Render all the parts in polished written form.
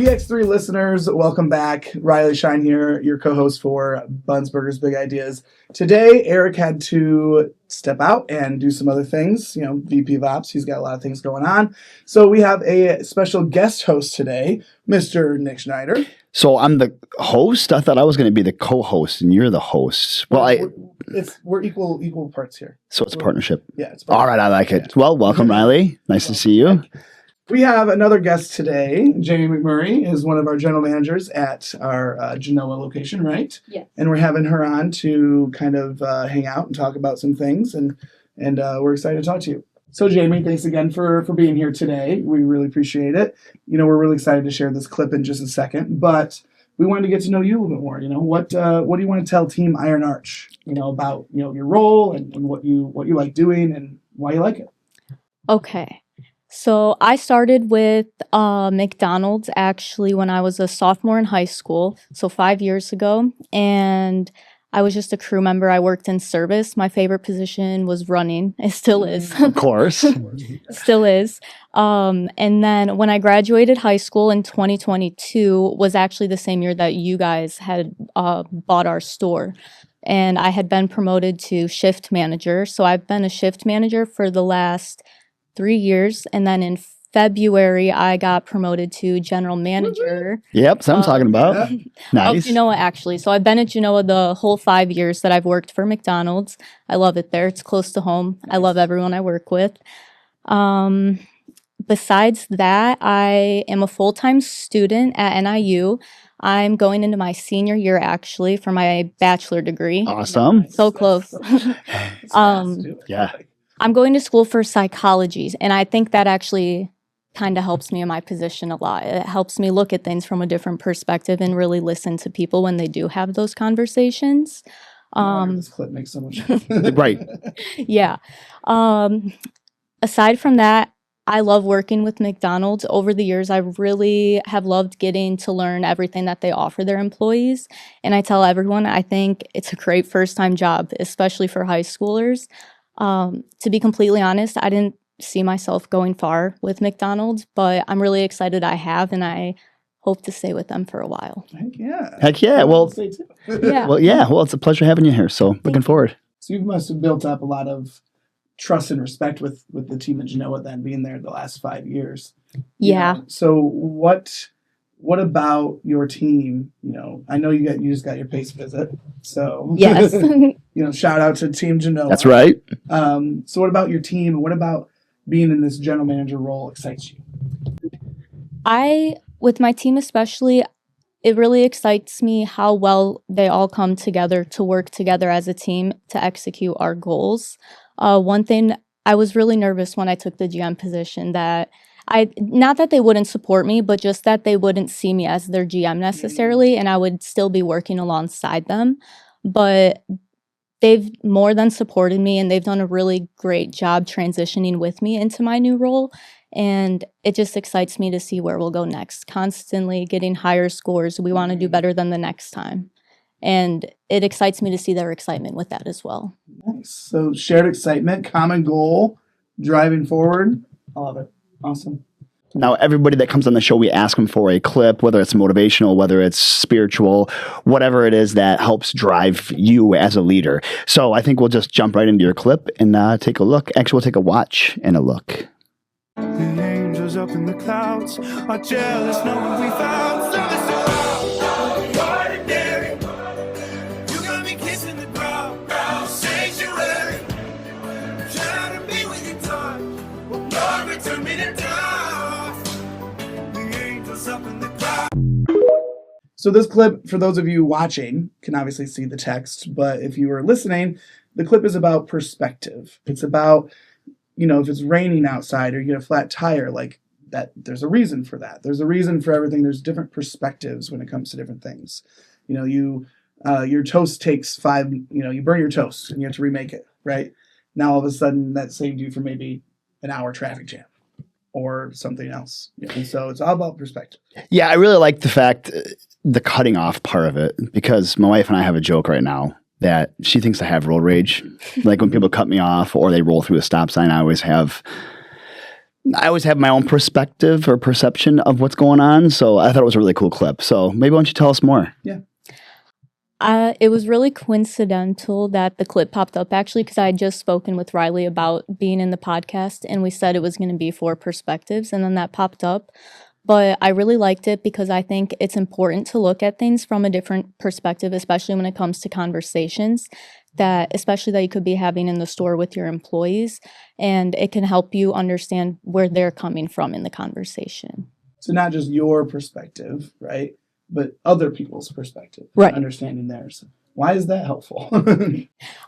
BX3 listeners, welcome back. Riley Shine here, your co-host for Buns, Burgers, Big Ideas. Today, Eric had to step out and do some other things, VP of Ops. He's got a lot of things going on. So we have a special guest host today, Mr. Nick Schneider. So I'm the host? I thought I was going to be the co-host and you're the host. Well, we're equal parts here. So it's a partnership. Yeah. It's all right. I like it. Yeah. Well, welcome, Riley. Nice to see you. We have another guest today. Jaymee McMurray is one of our general managers at our Genoa location, right? Yes. And we're having her on to kind of hang out and talk about some things, and we're excited to talk to you. So, Jaymee, thanks again for being here today. We really appreciate it. We're really excited to share this clip in just a second, but we wanted to get to know you a little bit more. What do you want to tell Team Iron Arch, about your role and what you like doing and why you like it? Okay. So I started with McDonald's actually when I was a sophomore in high school, so 5 years ago, and I was just a crew member. I worked in service. My favorite position was running. It still is. Of course. Still is. And then when I graduated high school in 2022 was actually the same year that you guys had bought our store. And I had been promoted to shift manager. So I've been a shift manager for the last 3 years, and then in February I got promoted to general manager. Yep, so I'm talking about. Nice. Of Genoa, actually. So I've been at Genoa the whole 5 years that I've worked for McDonald's. I love it there. It's close to home. Nice. I love everyone I work with. Besides that, I am a full-time student at NIU. I'm going into my senior year actually for my bachelor degree. Awesome. So close. Yeah. I'm going to school for psychology, and I think that actually kind of helps me in my position a lot. It helps me look at things from a different perspective and really listen to people when they do have those conversations. This clip makes so much sense. Right. Yeah. Aside from that, I love working with McDonald's. Over the years, I really have loved getting to learn everything that they offer their employees. And I tell everyone, I think it's a great first-time job, especially for high schoolers. To be completely honest, I didn't see myself going far with McDonald's, but I'm really excited I have, and I hope to stay with them for a while. Heck yeah. Heck yeah. Well, yeah. Well, it's a pleasure having you here. So looking forward. So you must have built up a lot of trust and respect with the team at Genoa then, being there the last 5 years. Yeah. So what about your team? I know you just got your PACE visit. So yes. Shout out to Team Genoa. That's right. So what about your team? What about being in this general manager role excites you? With my team especially, it really excites me how well they all come together to work together as a team to execute our goals. One thing, I was really nervous when I took the GM position that not that they wouldn't support me, but just that they wouldn't see me as their GM necessarily, and I would still be working alongside them. But they've more than supported me, and they've done a really great job transitioning with me into my new role. And it just excites me to see where we'll go next. Constantly getting higher scores. We want to do better than the next time. And it excites me to see their excitement with that as well. Nice. So shared excitement, common goal, driving forward. I love it. Awesome. Now, everybody that comes on the show, we ask them for a clip, whether it's motivational, whether it's spiritual, whatever it is that helps drive you as a leader. So I think we'll just jump right into your clip and take a look. Actually, we'll take a watch and a look. The angels up in the clouds are jealous knowing we found something so ordinary. You got me kissing the ground, sanctuary. Trying to be with you, time. Well, Lord, return me to dust. The angels up in the clouds. So this clip, for those of you watching, can obviously see the text, but if you were listening, the clip is about perspective. It's about, if it's raining outside or you get a flat tire, like that, there's a reason for that. There's a reason for everything. There's different perspectives when it comes to different things. Your toast takes you burn your toast and you have to remake it, right? Now, all of a sudden, that saved you from maybe an hour traffic jam or something else. And so it's all about perspective. Yeah, I really like the fact, the cutting off part of it, because my wife and I have a joke right now that she thinks I have road rage. Like when people cut me off or they roll through a stop sign, I always have I always have my own perspective or perception of what's going on. So I thought it was a really cool clip. So maybe why don't you tell us more? Yeah. It was really coincidental that the clip popped up actually because I had just spoken with Riley about being in the podcast and we said it was going to be 4 perspectives and then that popped up. But I really liked it because I think it's important to look at things from a different perspective, especially when it comes to conversations especially that you could be having in the store with your employees. And it can help you understand where they're coming from in the conversation. So not just your perspective, right? But other people's perspective. Right. Understanding theirs. Why is that helpful?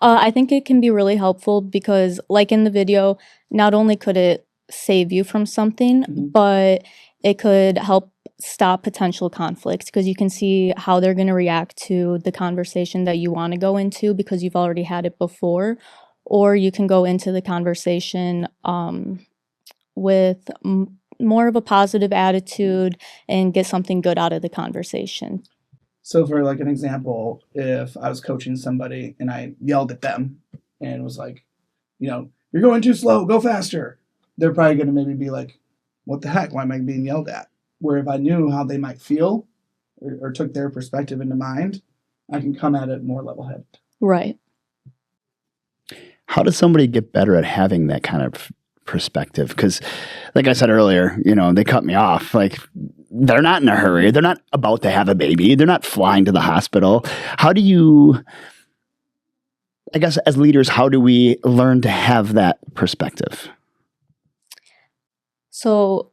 I think it can be really helpful because like in the video, not only could it save you from something, but it could help stop potential conflicts because you can see how they're going to react to the conversation that you want to go into because you've already had it before, or you can go into the conversation with more of a positive attitude and get something good out of the conversation. So for like an example, if I was coaching somebody and I yelled at them and was like, you're going too slow, go faster. They're probably going to maybe be like, what the heck? Why am I being yelled at? Where if I knew how they might feel or took their perspective into mind, I can come at it more level-headed. Right. How does somebody get better at having that kind of perspective? Because like I said earlier, they cut me off. Like they're not in a hurry. They're not about to have a baby. They're not flying to the hospital. How do you, I guess as leaders, how do we learn to have that perspective? So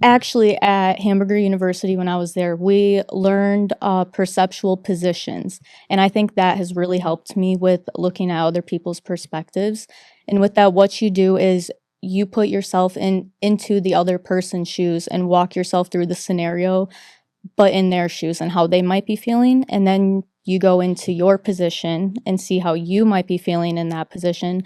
actually at Hamburger University when I was there, we learned perceptual positions. And I think that has really helped me with looking at other people's perspectives. And with that, what you do is you put yourself into the other person's shoes and walk yourself through the scenario, but in their shoes and how they might be feeling. And then you go into your position and see how you might be feeling in that position.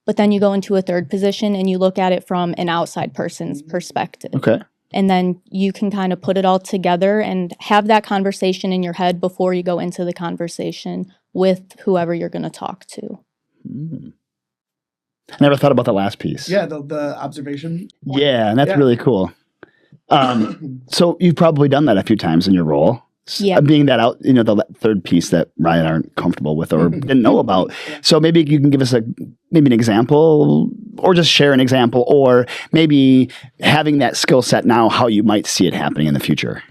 But then you go into a third position and you look at it from an outside person's perspective. Okay. And then you can kind of put it all together and have that conversation in your head before you go into the conversation with whoever you're going to talk to. I never thought about the last piece. Yeah, the observation. Yeah, and that's really cool. So you've probably done that a few times in your role. Yeah. Being that out, the third piece that Ryan aren't comfortable with or didn't know about. So maybe you can give us maybe an example or just share an example or maybe having that skill set now, how you might see it happening in the future.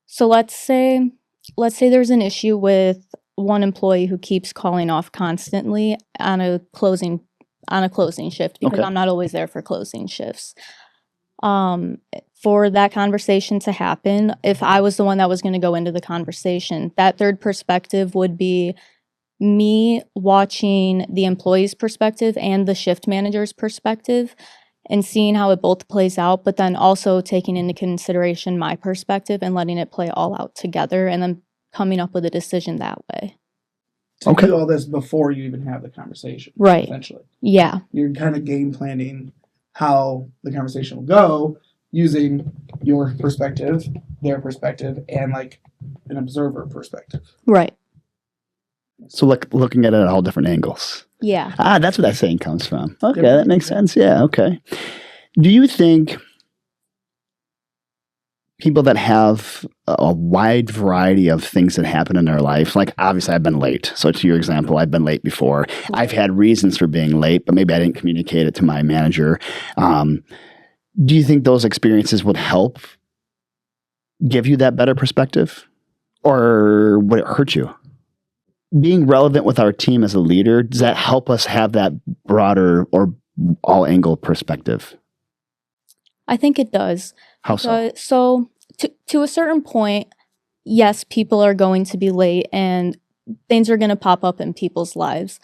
So let's say there's an issue with one employee who keeps calling off constantly on a closing shift because I'm not always there for closing shifts. For that conversation to happen, if I was the one that was going to go into the conversation, that third perspective would be me watching the employee's perspective and the shift manager's perspective and seeing how it both plays out, but then also taking into consideration my perspective and letting it play all out together and then coming up with a decision that way. To do all this before you even have the conversation. Right. Essentially. Yeah. You're kind of game planning how the conversation will go using your perspective, their perspective, and like an observer perspective. Right. So looking at it at all different angles. Yeah. That's where that saying comes from. Okay, that makes sense. Yeah, okay. Do you think people that have a wide variety of things that happen in their life, like obviously I've been late. So to your example, I've been late before. I've had reasons for being late, but maybe I didn't communicate it to my manager. Do you think those experiences would help give you that better perspective? Or would it hurt you? Being relevant with our team as a leader, does that help us have that broader or all-angle perspective? I think it does. How so? So to a certain point, yes, people are going to be late and things are going to pop up in people's lives.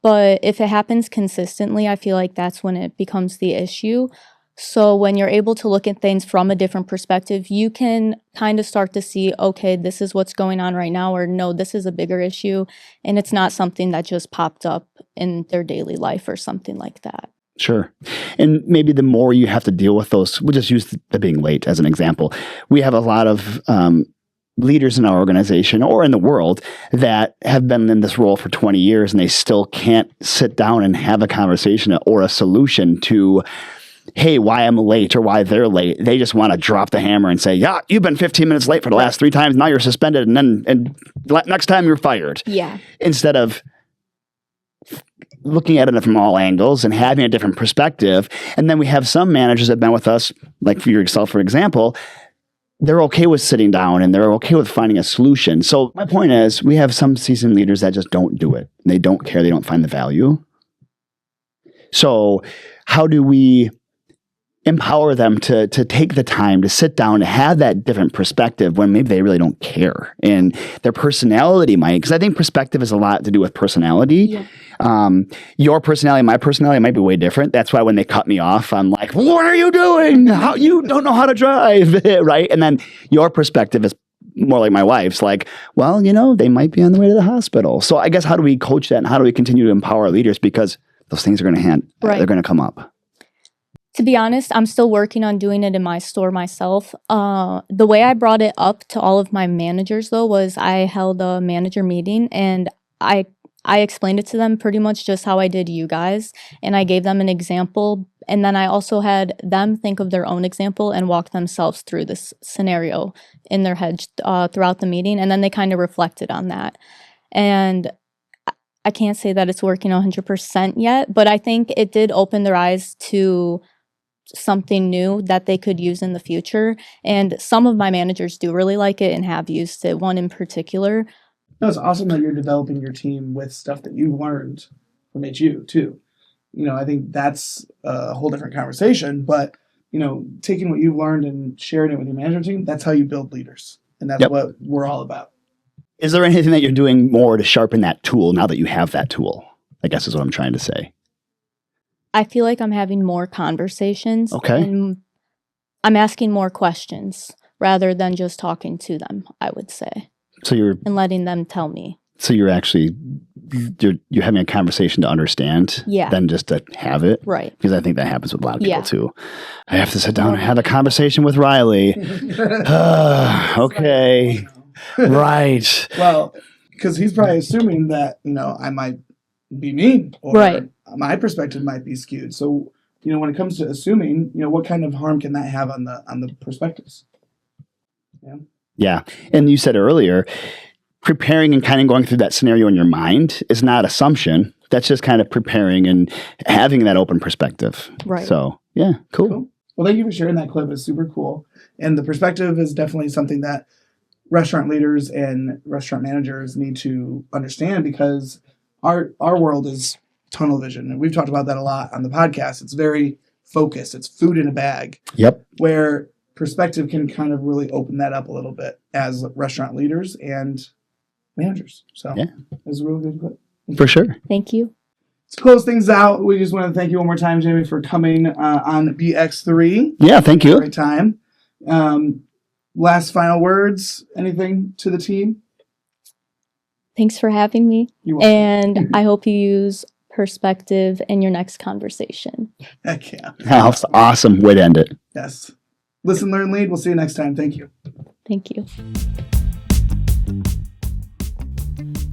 But if it happens consistently, I feel like that's when it becomes the issue. So when you're able to look at things from a different perspective, you can kind of start to see, okay, this is what's going on right now, or no, this is a bigger issue. And it's not something that just popped up in their daily life or something like that. Sure. And maybe the more you have to deal with those, we'll just use the being late as an example. We have a lot of leaders in our organization or in the world that have been in this role for 20 years and they still can't sit down and have a conversation or a solution to hey, why I'm late or why they're late. They just want to drop the hammer and say, yeah, you've been 15 minutes late for the last 3 times. Now you're suspended. And next time you're fired. Yeah. Instead of looking at it from all angles and having a different perspective. And then we have some managers that have been with us, like for yourself, for example, they're okay with sitting down and they're okay with finding a solution. So my point is, we have some seasoned leaders that just don't do it. They don't care. They don't find the value. So how do we empower them to take the time to sit down, to have that different perspective when maybe they really don't care? And their personality might, because I think perspective has a lot to do with personality. Yeah. Your personality, my personality might be way different. That's why when they cut me off, I'm like, what are you doing? How you don't know how to drive, right? And then your perspective is more like my wife's, like, well, you know, they might be on the way to the hospital. So I guess how do we coach that and how do we continue to empower leaders? Because those things are going to they're going to come up. To be honest, I'm still working on doing it in my store myself. The way I brought it up to all of my managers, though, was I held a manager meeting and I explained it to them pretty much just how I did you guys. And I gave them an example. And then I also had them think of their own example and walk themselves through this scenario in their head throughout the meeting. And then they kind of reflected on that. And I can't say that it's working 100% yet, but I think it did open their eyes to something new that they could use in the future. And some of my managers do really like it and have used it, one in particular. No, it's awesome that you're developing your team with stuff that you've learned from HU too. You know, I think that's a whole different conversation, but you know, taking what you've learned and sharing it with your management team, that's how you build leaders. And that's what we're all about. Is there anything that you're doing more to sharpen that tool now that you have that tool? I guess is what I'm trying to say. I feel like I'm having more conversations. Okay. And I'm asking more questions rather than just talking to them, I would say. So you're and letting them tell me. So you're actually you're having a conversation to understand than just to have it. Right. Because I think that happens with a lot of people too. I have to sit down and have a conversation with Riley. Okay. Right. Well, because he's probably assuming that, you know, I might be mean or my perspective might be skewed. So, you know, when it comes to assuming, you know, what kind of harm can that have on the perspectives? Yeah. Yeah. And you said earlier, preparing and kind of going through that scenario in your mind is not assumption. That's just kind of preparing and having that open perspective. Right. So, yeah, cool. Well, thank you for sharing that clip. It's super cool. And the perspective is definitely something that restaurant leaders and restaurant managers need to understand, because our world is tunnel vision. And we've talked about that a lot on the podcast. It's very focused. It's food in a bag. Yep. Where perspective can kind of really open that up a little bit as restaurant leaders and managers. So it was a really good clip. For sure. Thank you. To close things out, we just want to thank you one more time, Jaymee, for coming on BX3. Yeah, thank you. Great time. Last final words, anything to the team? Thanks for having me. You're welcome. And I hope you use perspective in your next conversation. Heck yeah. That's awesome way to end it. Yes. Listen, learn, lead. We'll see you next time. Thank you. Thank you.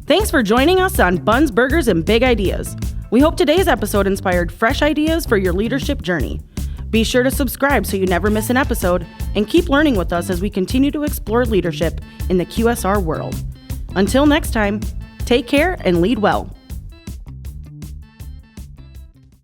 Thanks for joining us on Buns, Burgers, and Big Ideas. We hope today's episode inspired fresh ideas for your leadership journey. Be sure to subscribe so you never miss an episode, and keep learning with us as we continue to explore leadership in the QSR world. Until next time, take care and lead well.